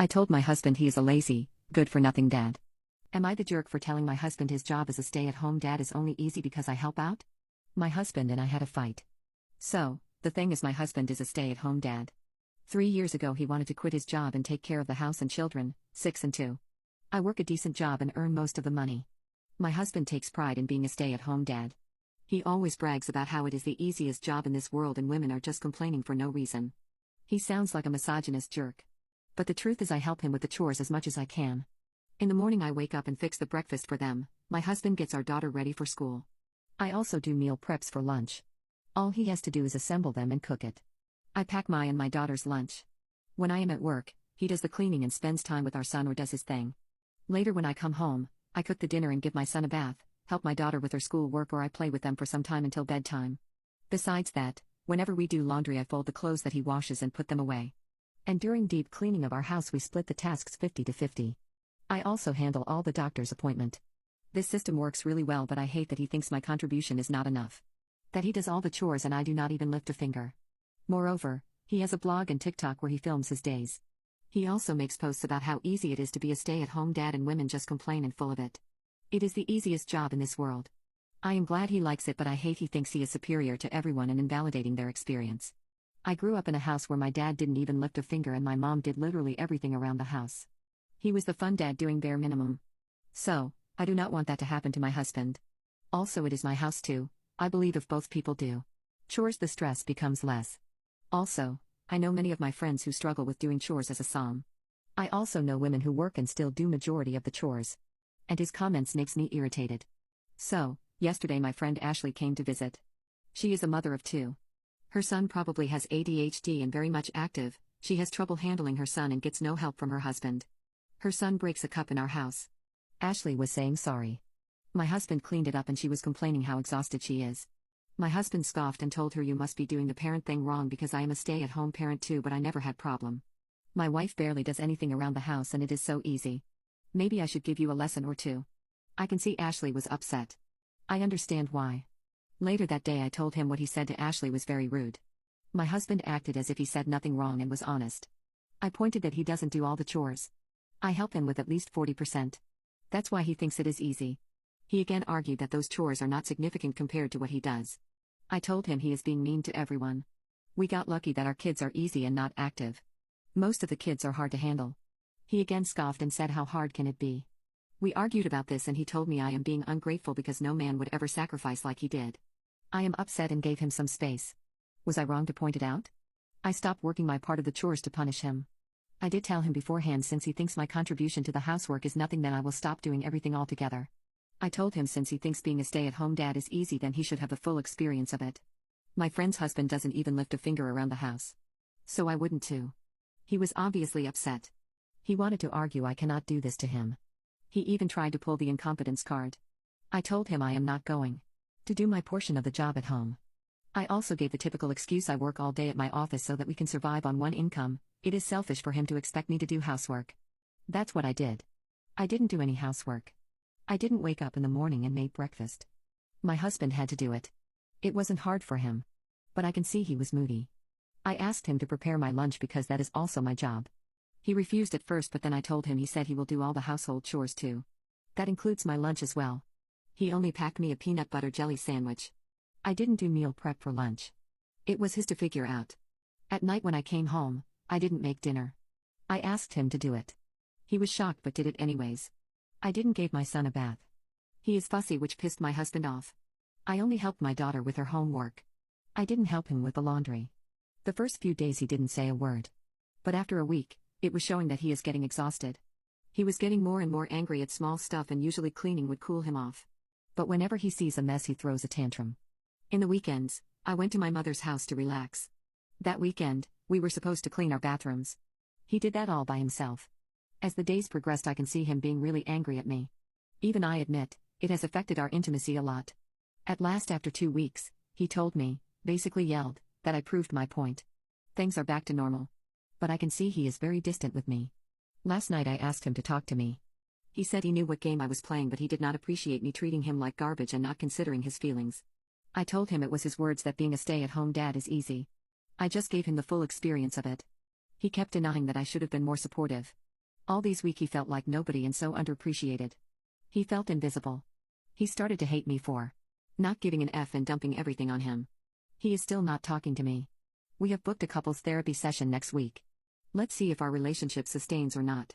I told my husband he is a lazy, good-for-nothing dad. Am I the jerk for telling my husband his job as a stay-at-home dad is only easy because I help out? My husband and I had a fight. So, the thing is my husband is a stay-at-home dad. 3 years ago he wanted to quit his job and take care of the house and children, 6 and 2. I work a decent job and earn most of the money. My husband takes pride in being a stay-at-home dad. He always brags about how it is the easiest job in this world and women are just complaining for no reason. He sounds like a misogynist jerk. But the truth is I help him with the chores as much as I can. In the morning I wake up and fix the breakfast for them. My husband gets our daughter ready for school. I also do meal preps for lunch. All he has to do is assemble them and cook it. I pack my and my daughter's lunch. When I am at work, he does the cleaning and spends time with our son or does his thing. Later when I come home, I cook the dinner and give my son a bath, help my daughter with her school work or I play with them for some time until bedtime. Besides that, whenever we do laundry I fold the clothes that he washes and put them away. And during deep cleaning of our house we split the tasks 50-50. I also handle all the doctor's appointment. This system works really well but I hate that he thinks my contribution is not enough. That he does all the chores and I do not even lift a finger. Moreover, he has a blog and TikTok where he films his days. He also makes posts about how easy it is to be a stay-at-home dad and women just complain and full of it. It is the easiest job in this world. I am glad he likes it but I hate he thinks he is superior to everyone and invalidating their experience. I grew up in a house where my dad didn't even lift a finger and my mom did literally everything around the house. He was the fun dad doing bare minimum. So, I do not want that to happen to my husband. Also it is my house too. I believe if both people do chores the stress becomes less. Also, I know many of my friends who struggle with doing chores as a som. I also know women who work and still do majority of the chores. And his comments makes me irritated. So, yesterday my friend Ashley came to visit. She is a mother of 2. Her son probably has ADHD and very much active. She has trouble handling her son and gets no help from her husband. Her son breaks a cup in our house. Ashley was saying sorry. My husband cleaned it up and she was complaining how exhausted she is. My husband scoffed and told her you must be doing the parent thing wrong because I am a stay-at-home parent too but I never had problem. My wife barely does anything around the house and it is so easy. Maybe I should give you a lesson or two. I can see Ashley was upset. I understand why. Later that day I told him what he said to Ashley was very rude. My husband acted as if he said nothing wrong and was honest. I pointed that he doesn't do all the chores. I help him with at least 40%. That's why he thinks it is easy. He again argued that those chores are not significant compared to what he does. I told him he is being mean to everyone. We got lucky that our kids are easy and not active. Most of the kids are hard to handle. He again scoffed and said how hard can it be. We argued about this and he told me I am being ungrateful because no man would ever sacrifice like he did. I am upset and gave him some space. Was I wrong to point it out? I stopped working my part of the chores to punish him. I did tell him beforehand since he thinks my contribution to the housework is nothing then I will stop doing everything altogether. I told him since he thinks being a stay-at-home dad is easy then he should have the full experience of it. My friend's husband doesn't even lift a finger around the house. So I wouldn't too. He was obviously upset. He wanted to argue I cannot do this to him. He even tried to pull the incompetence card. I told him I am not going to do my portion of the job at home. I also gave the typical excuse I work all day at my office so that we can survive on one income. It is selfish for him to expect me to do housework. That's what I did. I didn't do any housework. I didn't wake up in the morning and made breakfast. My husband had to do it. It wasn't hard for him. But I can see he was moody. I asked him to prepare my lunch because that is also my job. He refused at first but then I told him he said he will do all the household chores too. That includes my lunch as well. He only packed me a peanut butter jelly sandwich. I didn't do meal prep for lunch. It was his to figure out. At night when I came home, I didn't make dinner. I asked him to do it. He was shocked but did it anyways. I didn't give my son a bath. He is fussy which pissed my husband off. I only helped my daughter with her homework. I didn't help him with the laundry. The first few days he didn't say a word. But after a week, it was showing that he is getting exhausted. He was getting more and more angry at small stuff and usually cleaning would cool him off. But whenever he sees a mess he throws a tantrum. In the weekends, I went to my mother's house to relax. That weekend, we were supposed to clean our bathrooms. He did that all by himself. As the days progressed I can see him being really angry at me. Even I admit, it has affected our intimacy a lot. At last after 2 weeks, he told me, basically yelled, that I proved my point. Things are back to normal. But I can see he is very distant with me. Last night I asked him to talk to me. He said he knew what game I was playing but he did not appreciate me treating him like garbage and not considering his feelings. I told him it was his words that being a stay-at-home dad is easy. I just gave him the full experience of it. He kept denying that I should have been more supportive. All these week he felt like nobody and so underappreciated. He felt invisible. He started to hate me for not giving an F and dumping everything on him. He is still not talking to me. We have booked a couples therapy session next week. Let's see if our relationship sustains or not.